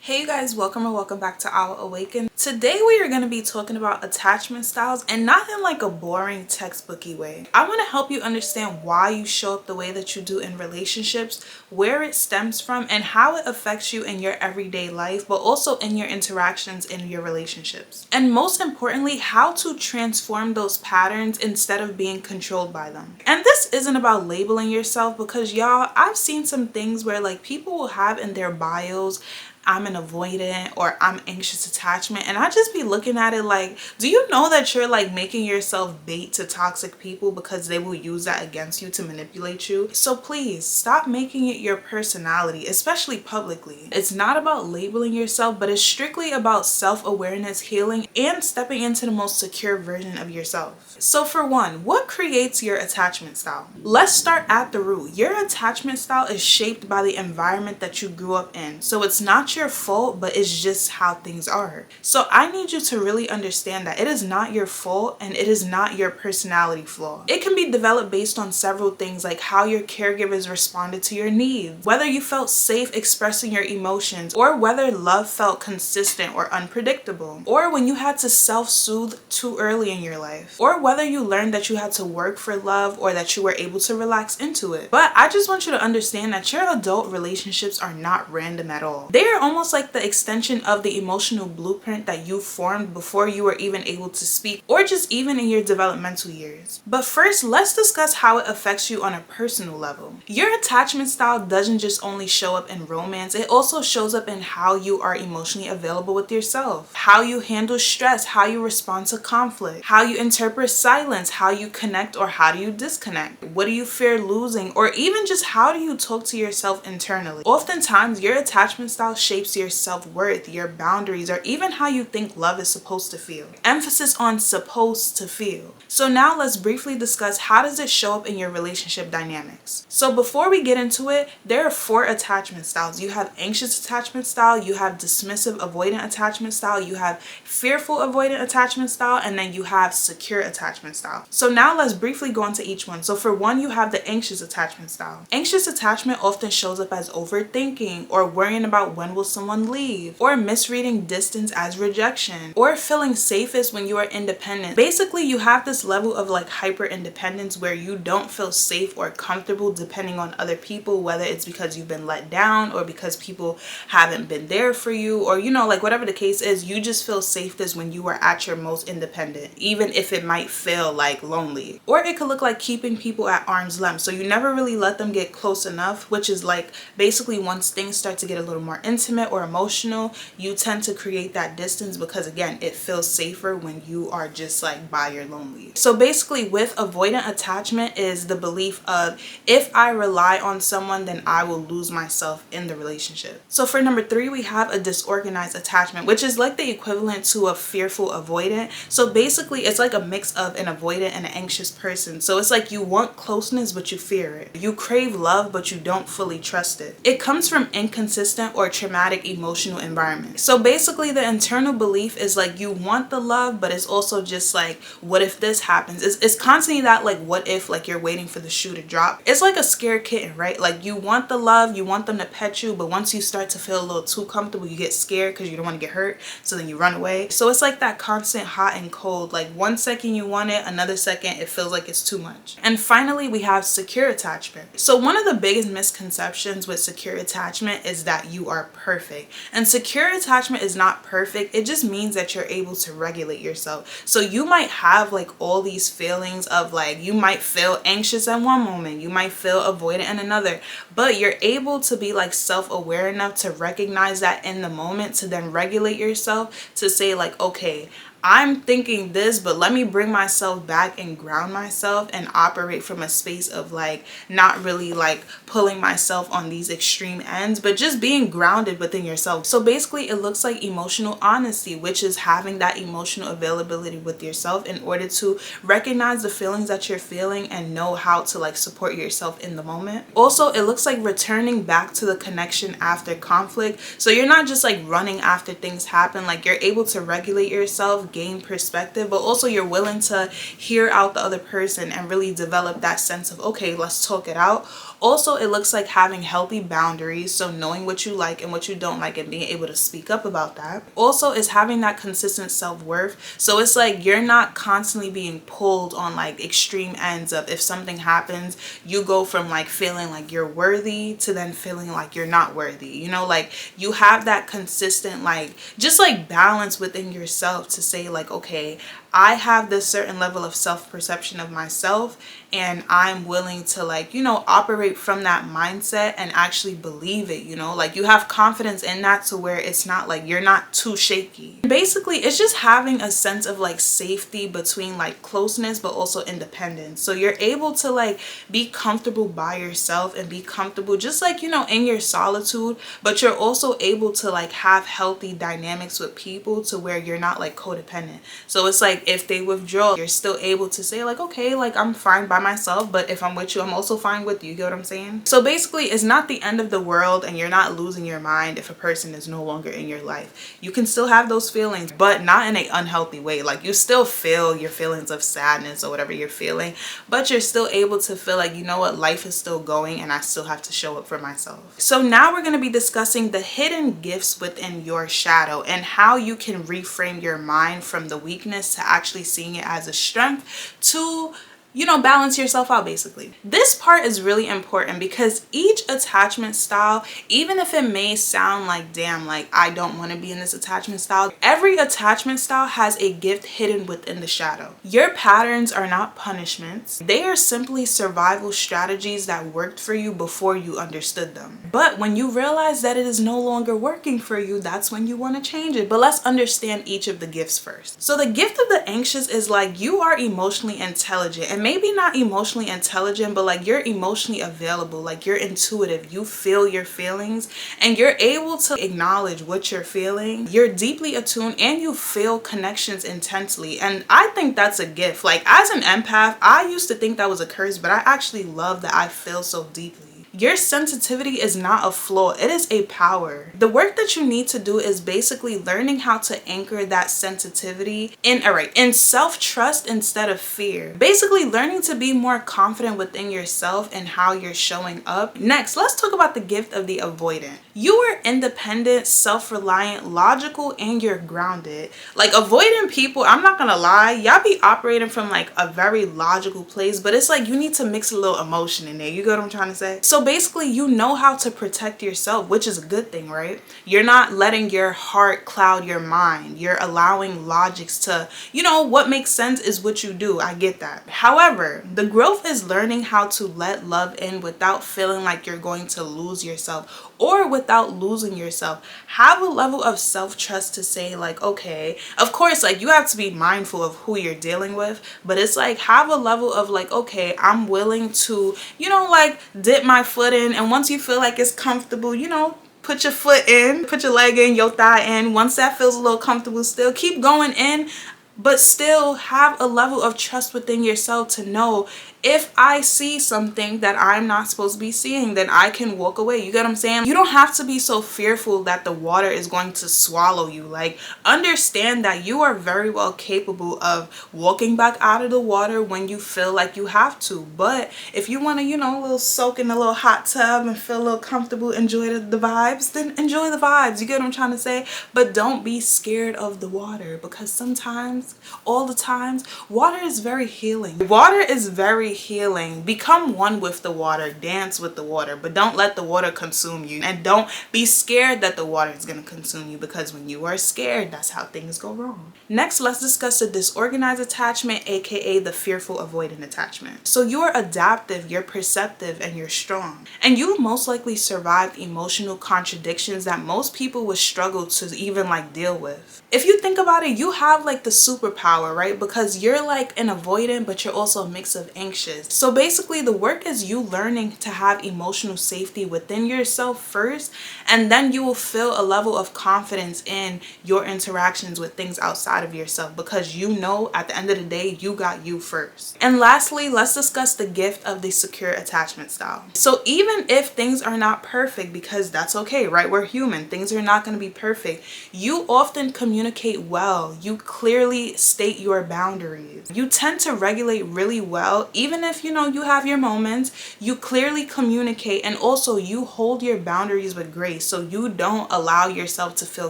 Hey you guys, welcome or welcome back to Our Awaken. Today we are going to be talking about attachment styles, and not in like a boring textbooky way. I want to help you understand why you show up the way that you do in relationships, where it stems from, and how it affects you in your everyday life, but also in your interactions in your relationships. And most importantly, how to transform those patterns instead of being controlled by them. And this isn't about labeling yourself, because y'all, I've seen some things where like people will have in their bios, I'm an avoidant or I'm anxious attachment, and I just be looking at it like, do you know that you're like making yourself bait to toxic people because they will use that against you to manipulate you? So please stop making it your personality, especially publicly. It's not about labeling yourself, but it's strictly about self-awareness, healing, and stepping into the most secure version of yourself. So for one, what creates your attachment style? Let's start at the root. Your attachment style is shaped by the environment that you grew up in. So it's not your fault, but it's just how things are. So I need you to really understand that it is not your fault and it is not your personality flaw. It can be developed based on several things, like how your caregivers responded to your needs, whether you felt safe expressing your emotions, or whether love felt consistent or unpredictable, or when you had to self-soothe too early in your life, or whether you learned that you had to work for love or that you were able to relax into it. But I just want you to understand that your adult relationships are not random at all. They are almost like the extension of the emotional blueprint that you formed before you were even able to speak, or just even in your developmental years. But first, let's discuss how it affects you on a personal level. Your attachment style doesn't just only show up in romance, it also shows up in how you are emotionally available with yourself, how you handle stress, how you respond to conflict, how you interpret silence, how you connect or how do you disconnect, what do you fear losing, or even just how do you talk to yourself internally. Oftentimes, your attachment style shapes your self-worth, your boundaries, or even how you think love is supposed to feel. Emphasis on supposed to feel. So now let's briefly discuss how does it show up in your relationship dynamics. So before we get into it, there are 4 attachment styles. You have anxious attachment style, you have dismissive avoidant attachment style, you have fearful avoidant attachment style, and then you have secure attachment style. So now let's briefly go into each one. So for one, you have the anxious attachment style. Anxious attachment often shows up as overthinking, or worrying about when will someone leave, or misreading distance as rejection, or feeling safest when you are independent. Basically, you have this level of like hyper independence where you don't feel safe or comfortable depending on other people, whether it's because you've been let down or because people haven't been there for you, or like whatever the case is, you just feel safest when you are at your most independent, even if it might feel like lonely. Or it could look like keeping people at arm's length, so you never really let them get close enough, which is like basically once things start to get a little more intimate or emotional, you tend to create that distance because again, it feels safer when you are just like by your lonely. So basically with avoidant attachment is the belief of, if I rely on someone, then I will lose myself in the relationship. So for number 3, we have a disorganized attachment, which is like the equivalent to a fearful avoidant. So basically it's like a mix of an avoidant and an anxious person. So it's like you want closeness but you fear it. You crave love but you don't fully trust it. It comes from inconsistent or traumatic emotional environment. So basically the internal belief is like you want the love, but it's also just like, what if this happens? It's constantly that like, what if, like you're waiting for the shoe to drop. It's like a scared kitten, right? Like you want the love, you want them to pet you, but once you start to feel a little too comfortable, you get scared because you don't want to get hurt, so then you run away. So it's like that constant hot and cold, like one second you want it, another second it feels like it's too much. And finally we have secure attachment. So one of the biggest misconceptions with secure attachment is that you are perfect. And secure attachment is not perfect, it just means that you're able to regulate yourself. So you might have like all these feelings of like, you might feel anxious at one moment, you might feel avoidant in another, but you're able to be like self-aware enough to recognize that in the moment, to then regulate yourself, to say like, okay, I'm thinking this, but let me bring myself back and ground myself and operate from a space of like not really like pulling myself on these extreme ends, but just being grounded within yourself. So basically it looks like emotional honesty, which is having that emotional availability with yourself in order to recognize the feelings that you're feeling and know how to like support yourself in the moment. Also, it looks like returning back to the connection after conflict. So you're not just like running after things happen, like you're able to regulate yourself, gain perspective, but also you're willing to hear out the other person and really develop that sense of, okay, let's talk it out. Also, it looks like having healthy boundaries, so knowing what you like and what you don't like and being able to speak up about that. Also is having that consistent self-worth. So it's like you're not constantly being pulled on like extreme ends of, if something happens, you go from like feeling like you're worthy to then feeling like you're not worthy. You know, like you have that consistent like just like balance within yourself to say like, okay, I have this certain level of self-perception of myself, and I'm willing to like, you know, operate from that mindset and actually believe it, you know, like you have confidence in that to where it's not like you're not too shaky. Basically, it's just having a sense of like safety between like closeness but also independence. So you're able to like be comfortable by yourself and be comfortable just like, you know, in your solitude, but you're also able to like have healthy dynamics with people to where you're not like codependent. So it's like if they withdraw, you're still able to say like, okay, like I'm fine by myself, but if I'm with you, I'm also fine with you. You get what I'm saying? So basically, it's not the end of the world and you're not losing your mind if a person is no longer in your life. You can still have those feelings, but not in an unhealthy way. Like you still feel your feelings of sadness or whatever you're feeling, but you're still able to feel like, you know what, life is still going and I still have to show up for myself. So now we're going to be discussing the hidden gifts within your shadow and how you can reframe your mind from the weakness to actually seeing it as a strength to, you know, balance yourself out basically. This part is really important because each attachment style, even if it may sound like, damn, like I don't want to be in this attachment style, every attachment style has a gift hidden within the shadow. Your patterns are not punishments. They are simply survival strategies that worked for you before you understood them. But when you realize that it is no longer working for you, that's when you want to change it. But let's understand each of the gifts first. So the gift of the anxious is like you are emotionally intelligent, and maybe not emotionally intelligent, but like you're emotionally available, like you're intuitive, you feel your feelings and you're able to acknowledge what you're feeling. You're deeply attuned and you feel connections intensely, and I think that's a gift. Like as an empath, I used to think that was a curse, but I actually love that I feel so deeply. Your sensitivity is not a flaw, it is a power. The work that you need to do is basically learning how to anchor that sensitivity in self-trust instead of fear. Basically learning to be more confident within yourself and how you're showing up. Next, let's talk about the gift of the avoidant. You are independent, self-reliant, logical, and you're grounded. Like avoidant people, I'm not gonna lie, y'all be operating from like a very logical place, but it's like you need to mix a little emotion in there. You get what I'm trying to say? So basically, you know how to protect yourself, which is a good thing, right? You're not letting your heart cloud your mind. You're allowing logics to, you know, what makes sense is what you do. I get that. However, the growth is learning how to let love in without feeling like you're going to lose yourself, or without losing yourself. Have a level of self-trust to say like, okay, of course, like you have to be mindful of who you're dealing with, but it's like have a level of like, okay, I'm willing to, you know, like dip my foot in, and once you feel like it's comfortable, you know, put your foot in, put your leg in, your thigh in. Once that feels a little comfortable, still keep going in, but still have a level of trust within yourself to know if I see something that I'm not supposed to be seeing, then I can walk away. You get what I'm saying? You don't have to be so fearful that the water is going to swallow you. Like, understand that you are very well capable of walking back out of the water when you feel like you have to. But if you want to, you know, a little soak in a little hot tub and feel a little comfortable, enjoy the vibes, then enjoy the vibes. You get what I'm trying to say? But don't be scared of the water, because sometimes, all the times, water is very healing. Water is very healing. Become one with the water, dance with the water, but don't let the water consume you, and don't be scared that the water is going to consume you, because when you are scared, that's how things go wrong. Next, let's discuss the disorganized attachment, aka the fearful avoidant attachment. So you're adaptive, you're perceptive, and you're strong, and you most likely survived emotional contradictions that most people would struggle to even like deal with. If you think about it, you have like the superpower, right? Because you're like an avoidant, but you're also a mix of anxious. So basically the work is you learning to have emotional safety within yourself first, and then you will feel a level of confidence in your interactions with things outside of yourself, because you know at the end of the day you got you first. And lastly, let's discuss the gift of the secure attachment style. So even if things are not perfect, because that's okay, right? We're human, things are not going to be perfect. You often communicate well, you clearly state your boundaries, you tend to regulate really well, even even if, you know, you have your moments, you clearly communicate, and also you hold your boundaries with grace, so you don't allow yourself to feel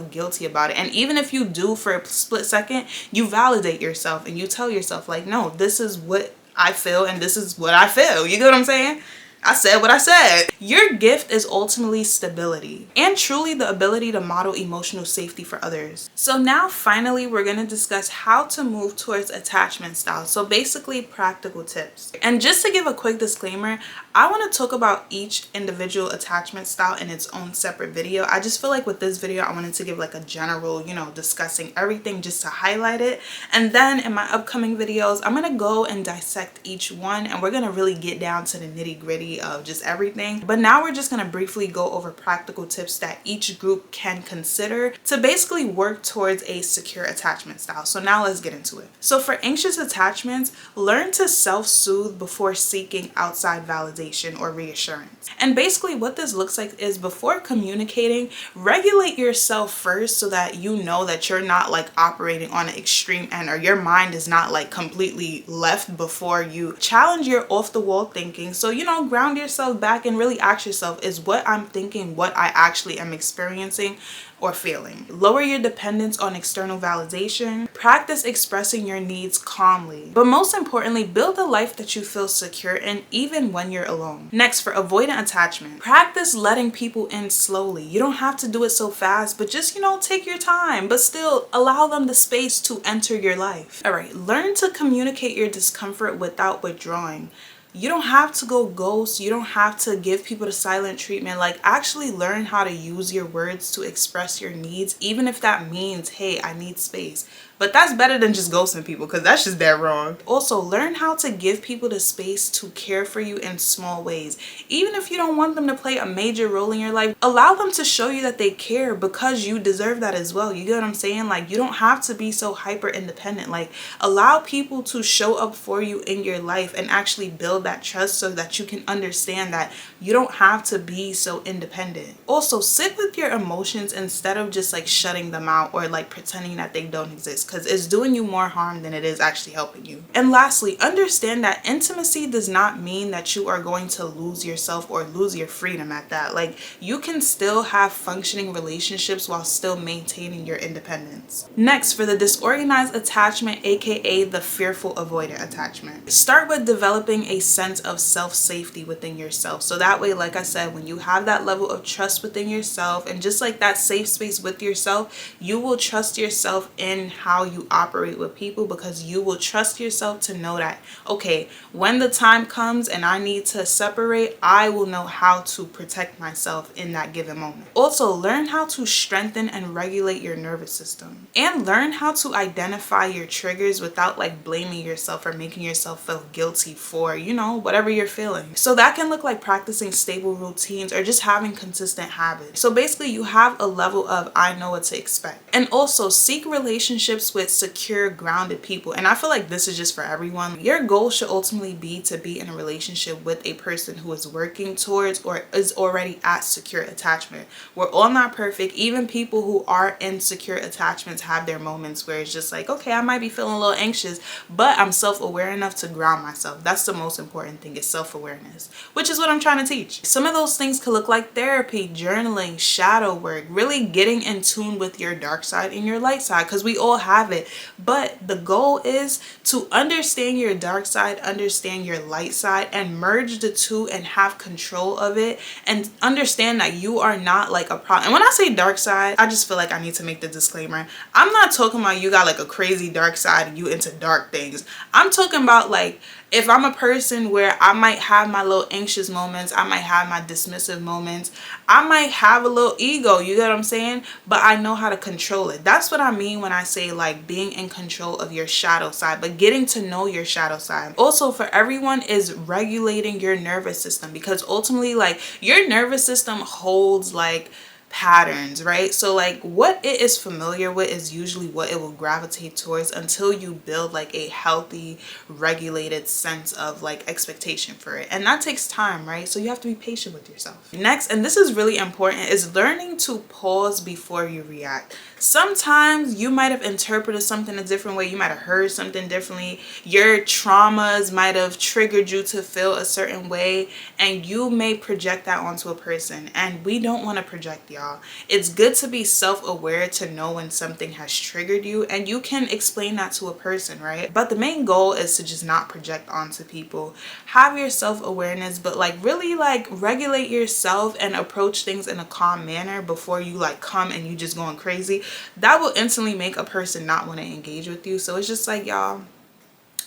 guilty about it. And even if you do for a split second, you validate yourself and you tell yourself like, no, this is what I feel and this is what I feel. You get what I'm saying? I said what I said. Your gift is ultimately stability and truly the ability to model emotional safety for others. So now finally, we're going to discuss how to move towards attachment styles. So basically practical tips. And just to give a quick disclaimer, I want to talk about each individual attachment style in its own separate video. I just feel like with this video, I wanted to give like a general, you know, discussing everything just to highlight it. And then in my upcoming videos, I'm going to go and dissect each one, and we're going to really get down to the nitty-gritty of just everything. But now we're just going to briefly go over practical tips that each group can consider to basically work towards a secure attachment style. So now let's get into it. So for anxious attachments, learn to self-soothe before seeking outside validation or reassurance. And basically what this looks like is, before communicating, regulate yourself first so that you know that you're not like operating on an extreme end, or your mind is not like completely left before you challenge your off the wall thinking. So, you know, ground yourself back and really ask yourself, is what I'm thinking what I actually am experiencing or feeling? Lower your dependence on external validation. Practice expressing your needs calmly. But most importantly, build a life that you feel secure in even when you're alone. Next, for avoidant attachment, practice letting people in slowly. You don't have to do it so fast, but just, you know, take your time, but still allow them the space to enter your life. All right, learn to communicate your discomfort without withdrawing. You don't have to go ghost. You don't have to give people the silent treatment. Like, actually learn how to use your words to express your needs, even if that means, hey, I need space. But that's better than just ghosting people, because that's just that wrong. Also, learn how to give people the space to care for you in small ways. Even if you don't want them to play a major role in your life, allow them to show you that they care, because you deserve that as well. You get what I'm saying? Like, you don't have to be so hyper independent. Like, allow people to show up for you in your life and actually build that trust so that you can understand that you don't have to be so independent. Also, sit with your emotions instead of just like shutting them out or like pretending that they don't exist, because it's doing you more harm than it is actually helping you. And lastly, understand that intimacy does not mean that you are going to lose yourself or lose your freedom at that. Like, you can still have functioning relationships while still maintaining your independence. Next, for the disorganized attachment, aka the fearful avoidant attachment, start with developing a sense of self-safety within yourself. So that way, like I said, when you have that level of trust within yourself and just like that safe space with yourself, you will trust yourself in how you operate with people, because you will trust yourself to know that, okay, when the time comes and I need to separate, I will know how to protect myself in that given moment. Also, learn how to strengthen and regulate your nervous system, and learn how to identify your triggers without like blaming yourself or making yourself feel guilty for, you know, whatever you're feeling. So that can look like practicing stable routines or just having consistent habits. So basically, you have a level of I know what to expect. And also, seek relationships with secure, grounded people. And I feel like this is just for everyone. Your goal should ultimately be to be in a relationship with a person who is working towards or is already at secure attachment. We're all not perfect. Even people who are in secure attachments have their moments where it's just like, okay, I might be feeling a little anxious, but I'm self-aware enough to ground myself. That's the most important thing, is self-awareness, which is what I'm trying to teach. Some of those things could look like therapy, journaling, shadow work, really getting in tune with your dark side and your light side, because we all have it. But the goal is to understand your dark side, understand your light side, and merge the two and have control of it, and understand that you are not like a problem. And when I say dark side, I just feel like I need to make the disclaimer. I'm not talking about you got like a crazy dark side and you into dark things. I'm talking about like, if I'm a person where I might have my little anxious moments, I might have my dismissive moments, I might have a little ego, you get what I'm saying? But I know how to control it. That's what I mean when I say like being in control of your shadow side, but getting to know your shadow side. Also, for everyone, is regulating your nervous system, because ultimately like your nervous system holds like patterns, right? So like what it is familiar with is usually what it will gravitate towards until you build like a healthy, regulated sense of like expectation for it. And that takes time, right? So you have to be patient with yourself. Next, and this is really important, is learning to pause before you react. Sometimes you might have interpreted something a different way. You might have heard something differently. Your traumas might have triggered you to feel a certain way, and you may project that onto a person. And we don't want to project, y'all. It's good to be self-aware to know when something has triggered you, and you can explain that to a person, right? But the main goal is to just not project onto people. Have your self-awareness, but like really like regulate yourself and approach things in a calm manner before you like come and you just going crazy. That will instantly make a person not want to engage with you. So it's just like, y'all,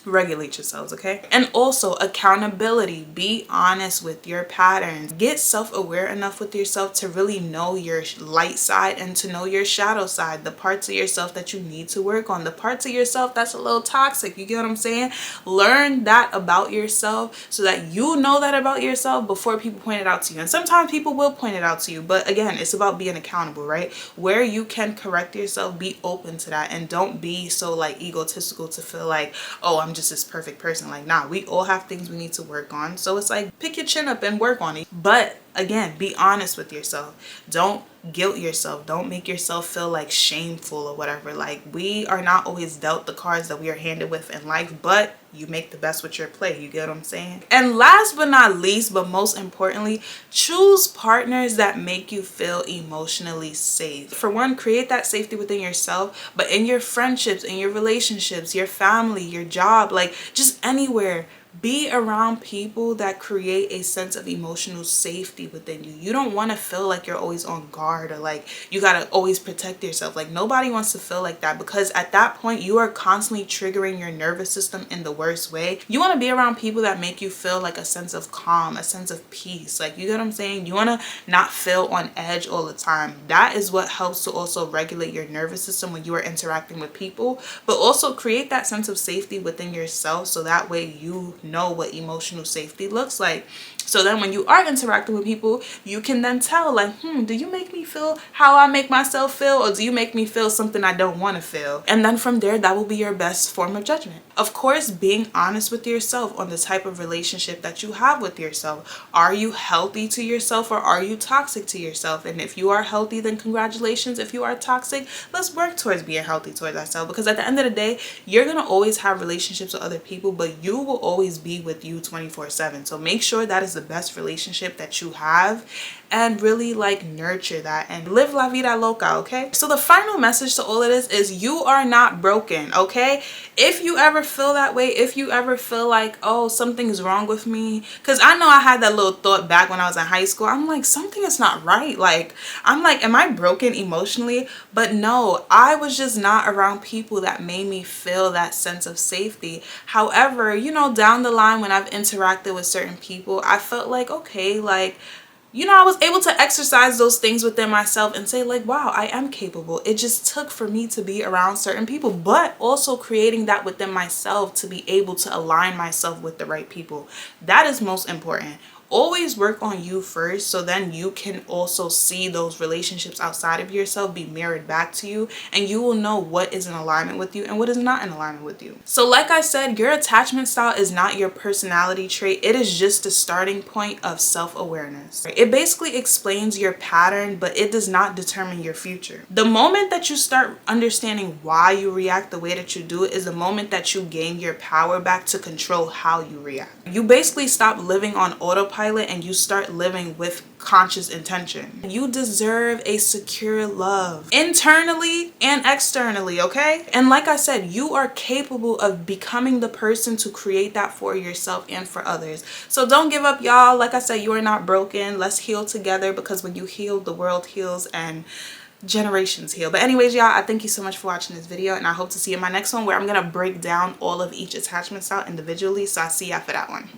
regulate yourselves, okay? And also accountability. Be honest with your patterns. Get self-aware enough with yourself to really know your light side and to know your shadow side, the parts of yourself that you need to work on, the parts of yourself that's a little toxic. You get what I'm saying? Learn that about yourself so that you know that about yourself before people point it out to you. And sometimes people will point it out to you, but again, it's about being accountable, right? Where you can correct yourself, be open to that, and don't be so like egotistical to feel like, oh, I'm just this perfect person. Like, nah, we all have things we need to work on. So it's like, pick your chin up and work on it. But again, be honest with yourself. Don't guilt yourself. Don't make yourself feel like shameful or whatever. Like, we are not always dealt the cards that we are handed with in life, but you make the best with your play. You get what I'm saying? And last but not least, but most importantly, choose partners that make you feel emotionally safe. For one, create that safety within yourself, but in your friendships, in your relationships, your family, your job, like just anywhere. Be around people that create a sense of emotional safety within you. You don't want to feel like you're always on guard or like you got to always protect yourself. Like, nobody wants to feel like that, because at that point you are constantly triggering your nervous system in the worst way. You want to be around people that make you feel like a sense of calm, a sense of peace. Like, you get what I'm saying? You want to not feel on edge all the time. That is what helps to also regulate your nervous system when you are interacting with people, but also create that sense of safety within yourself, so that way you know what emotional safety looks like. So then when you are interacting with people, you can then tell like, do you make me feel how I make myself feel, or do you make me feel something I don't want to feel? And then from there, that will be your best form of judgment. Of course, being honest with yourself on the type of relationship that you have with yourself. Are you healthy to yourself, or are you toxic to yourself? And if you are healthy, then congratulations. If you are toxic, let's work towards being healthy towards ourselves, because at the end of the day, you're going to always have relationships with other people, but you will always be with you 24/7. So make sure that is the best relationship that you have, and really like nurture that and live la vida loca, okay? So the final message to all of this is you are not broken, okay? If you ever feel that way, if you ever feel like, oh, something's wrong with me, because I know I had that little thought back when I was in high school. I'm like, something is not right. Like, I'm like, am I broken emotionally? But no, I was just not around people that made me feel that sense of safety. However, you know, down the line when I've interacted with certain people, I felt like, okay, like, you know, I was able to exercise those things within myself and say like, wow, I am capable. It just took for me to be around certain people, but also creating that within myself to be able to align myself with the right people. That is most important. Always work on you first, so then you can also see those relationships outside of yourself be mirrored back to you, and you will know what is in alignment with you and what is not in alignment with you. So like I said, your attachment style is not your personality trait. It is just the starting point of self-awareness. It basically explains your pattern, but it does not determine your future. The moment that you start understanding why you react the way that you do is the moment that you gain your power back to control how you react. You basically stop living on autopilot and you start living with conscious intention. You deserve a secure love, internally and externally, okay? And like I said, you are capable of becoming the person to create that for yourself and for others. So don't give up, y'all. Like I said, you are not broken. Let's heal together, because when you heal, the world heals and generations heal. But anyways, y'all, I thank you so much for watching this video, and I hope to see you in my next one, where I'm gonna break down all of each attachment style individually. So I'll see y'all for that one.